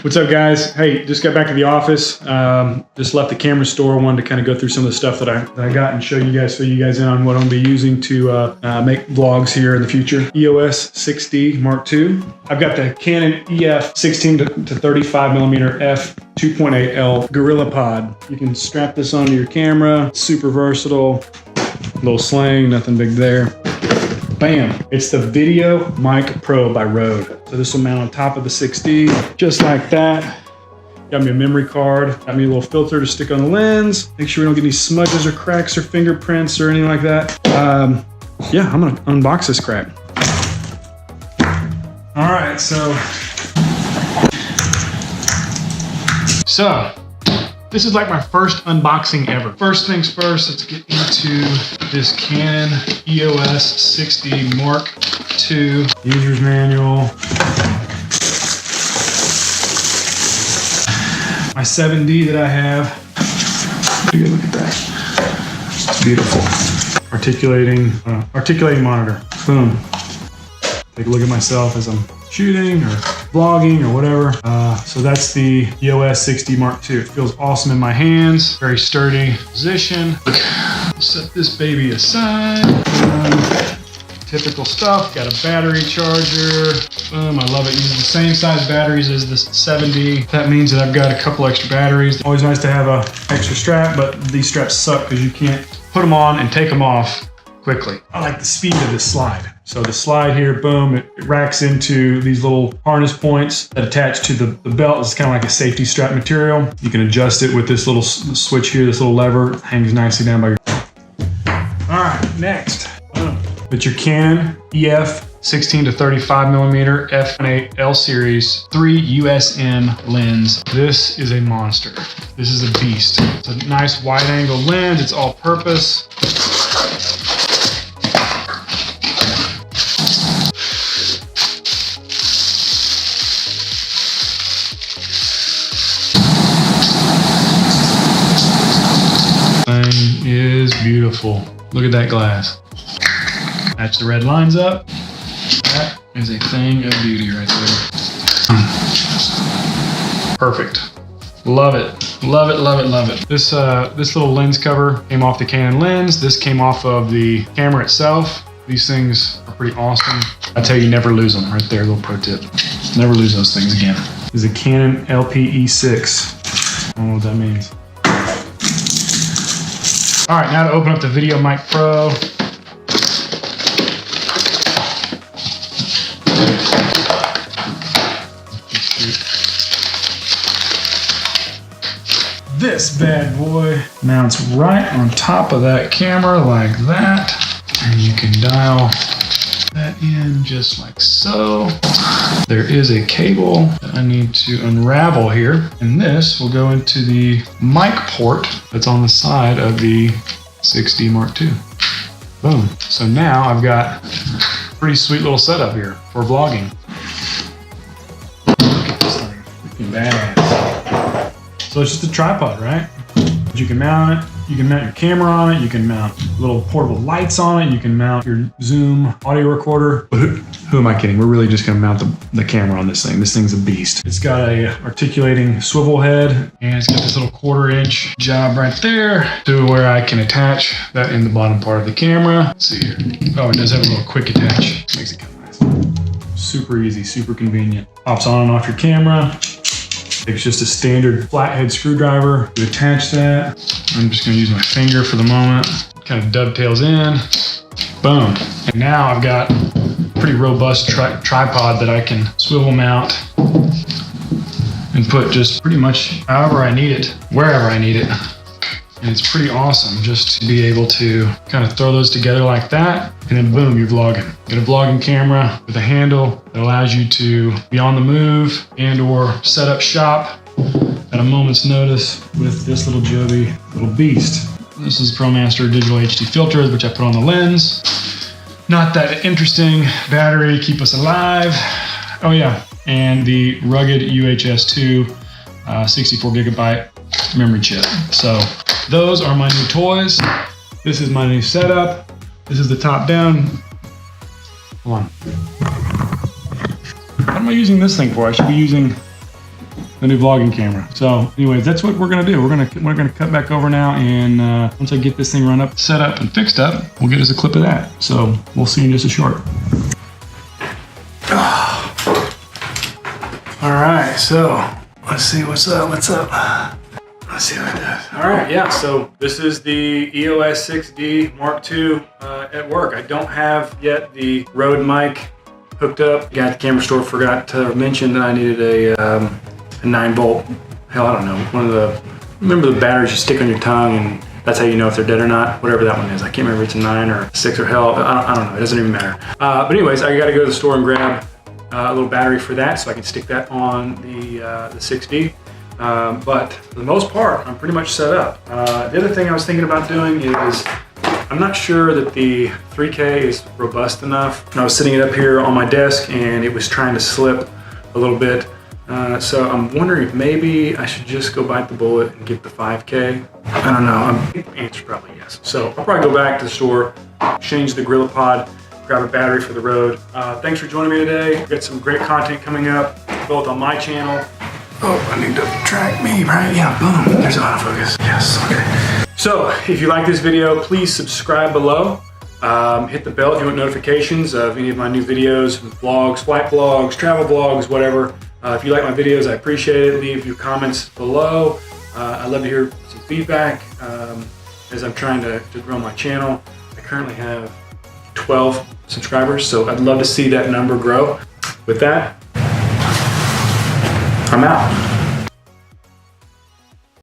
What's up, guys? Hey, just got back to the office. Just left the camera store. Wanted to kind of go through some of the stuff that I got and fill you guys in on what I'm gonna be using to make vlogs here in the future. EOS 6D Mark II. I've got the Canon EF 16 to 35 millimeter f 2.8L Gorilla Pod. You can strap this onto your camera. Super versatile. Little sling, nothing big there. Bam! It's the Video Mic Pro by Rode. So this will mount on top of the 6D, just like that. Got me a memory card, got me a little filter to stick on the lens. Make sure we don't get any smudges or cracks or fingerprints or anything like that. Yeah, I'm gonna unbox this crap. All right, so this is like my first unboxing ever. First things first, let's get into this Canon EOS 6D Mark II user's manual. My 7D that I have. Look at that. It's beautiful. Articulating monitor. Boom. Take a look at myself as I'm shooting or vlogging or whatever. So that's the EOS 6D Mark II. It feels awesome in my hands. Very sturdy position. Set this baby aside. Typical stuff. Got a battery charger. Boom, I love it. Using the same size batteries as the 7D. That means that I've got a couple extra batteries. Always nice to have an extra strap, but these straps suck because you can't put them on and take them off quickly. I like the speed of this slide. So the slide here, boom, it racks into these little harness points that attach to the belt. It's kind of like a safety strap material. You can adjust it with this little switch here, this little lever. It hangs nicely down by your... All right, next. It's your Canon EF 16 to 35 millimeter f1.8 series 3 USM lens. This is a monster. This is a beast. It's a nice wide angle lens. It's all purpose. Thing is beautiful. Look at that glass. Match the red lines up. That is a thing of beauty right there. Perfect. Love it. Love it, love it, love it. This little lens cover came off the Canon lens. This came off of the camera itself. These things are pretty awesome. I tell you, never lose them. Right there, little pro tip. Never lose those things again. This is a Canon LPE6. I don't know what that means. All right, now to open up the Video Mic Pro. This bad boy mounts right on top of that camera like that. And you can dial that in just like so. There is a cable that I need to unravel here. And this will go into the mic port that's on the side of the 6D Mark II. Boom. So now I've got a pretty sweet little setup here for vlogging. Look at this thing, freaking badass. So it's just a tripod, right? You can mount it. You can mount your camera on it. You can mount little portable lights on it. You can mount your Zoom audio recorder. But who am I kidding? We're really just gonna mount the camera on this thing. This thing's a beast. It's got a articulating swivel head, and it's got this little 1/4 inch job right there to where I can attach that in the bottom part of the camera. Let's see here. Oh, it does have a little quick attach. Makes it kind of nice. Super easy, super convenient. Pops on and off your camera. It's just a standard flathead screwdriver. You attach that. I'm just gonna use my finger for the moment. Kind of dovetails in. Boom. And now I've got a pretty robust tripod that I can swivel mount and put just pretty much however I need it, wherever I need it. And it's pretty awesome just to be able to kind of throw those together like that, and then boom, you're vlogging. Get a vlogging camera with a handle that allows you to be on the move and or set up shop at a moment's notice with this little Joby, little beast. This is ProMaster Digital HD filters, which I put on the lens. Not that interesting. Battery, keep us alive. Oh yeah, and the rugged UHS-2 64 gigabyte memory chip. So those are my new toys. This is my new setup. This is the top down. Hold on. am I using this thing for? I should be using the new vlogging camera. So anyways, that's what we're gonna do. We're gonna cut back over now, and once I get this thing run up, set up, and fixed up, we'll get us a clip of that. So we'll see you in just a short. All right, so let's see what's up. Let's see how it does. All right, yeah, so this is the EOS 6D Mark II at work. I don't have yet the Rode mic hooked up. Guy at the camera store forgot to mention that I needed a 9-volt, hell, I don't know, remember the batteries you stick on your tongue and that's how you know if they're dead or not, whatever that one is. I can't remember if it's a 9 or 6 or hell, I don't know, it doesn't even matter. But anyways, I gotta go to the store and grab a little battery for that so I can stick that on the 6D. But for the most part, I'm pretty much set up. The other thing I was thinking about doing is, I'm not sure that the 3K is robust enough. I was sitting it up here on my desk and it was trying to slip a little bit. So I'm wondering if maybe I should just go bite the bullet and get the 5K. I don't know, the answer's probably yes. So I'll probably go back to the store, change the GorillaPod, grab a battery for the road. Thanks for joining me today. We've got some great content coming up, both on my channel. Oh, I need to track me, right? Yeah, boom, there's autofocus. Yes, okay. So if you like this video, please subscribe below. Hit the bell if you want notifications of any of my new videos, vlogs, flight vlogs, travel vlogs, whatever. If you like my videos, I appreciate it. Leave your comments below. I'd love to hear some feedback as I'm trying to grow my channel. I currently have 12 subscribers, so I'd love to see that number grow. With that, I'm out.